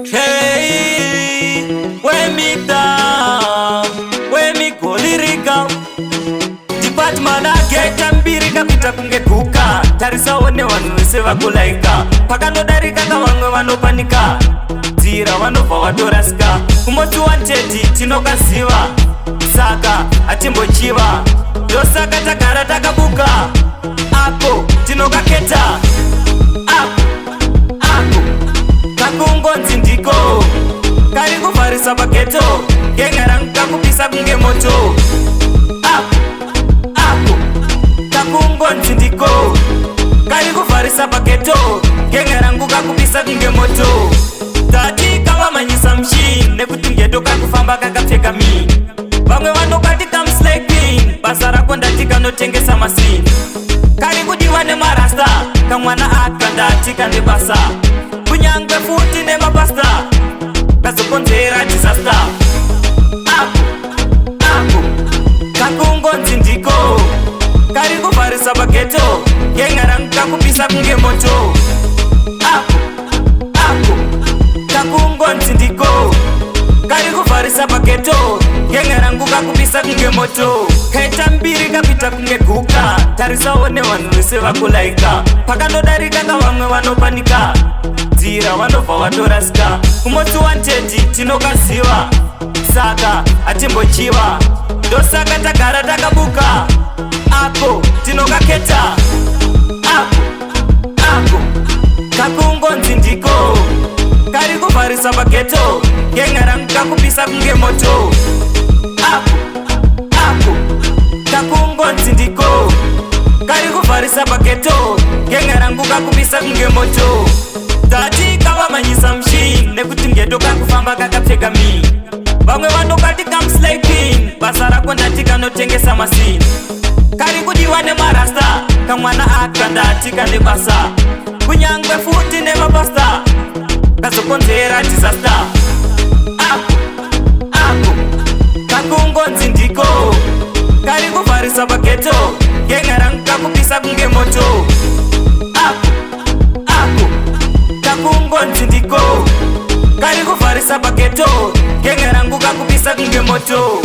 Hey, when me down, when me golirika Department ageta mbiri kapita kunge kuka Tarisa one wanu wese wakulaika Pakanodarika kawangwe wanopanika Tira wanova watorasika Kumotu wanteti tinokaziva Saka atimbochiva Yosaka takara takabuka Ako tinokaketa Ako kakungonzi ndiko kari kuvarisa pageto gengarangu kakupisa kunge moto ako kakungonzi ndiko kari kuvarisa pageto gengarangu kakupisa kunge moto tati kavamanyisa mshi nekuti ngeto kakufamba kakapfeka mi vamwe vanokati kamslekpin basa rako ndati kanotengesa masini kari kudiwa nemarasta kamwana akandati nebasa kunyangwe futi nemapasta kazokonzera disasta ako kakungonzi ndiko kari kuvharisa pageto gengarangu kakupisa kunge moto ako kakungonzi ndiko kari kuvharisa pageto gengarangu kakupisa kunge moto kaita mbiri kapita kunge guka tarisaone vanhu vese vakulaika pakanodarika kavamwe vanopanika Tira vanobva vatorasika kumoti wanteti tinokaziva saka atimbochiva ndosaka tagara takabuka ako tinokaketa ako kakungonzi ndiko kari kuvharisa pageto gengarangu kakupisa kunge moto ako kakungonzi ndiko kari kuvharisa pageto gengarangu kakupisa kunge moto tati kavamanyisa mshi nekuti ngeto kakufamba kakapfeka mi vamwe vanokati kamslekpin basa rako ndati kanotengesa masini kari kudiwa nemarasta kamwana akandati kanebasa kunyangwe futi nemapasta kazokonzera disasta ako kakungonzi ndiko kari kuvharisa pageto gengarangu kakupisa kunge moto ako kakungonzi ndiko kari kuvharisa pageto gengarangu kakupisa kunge moto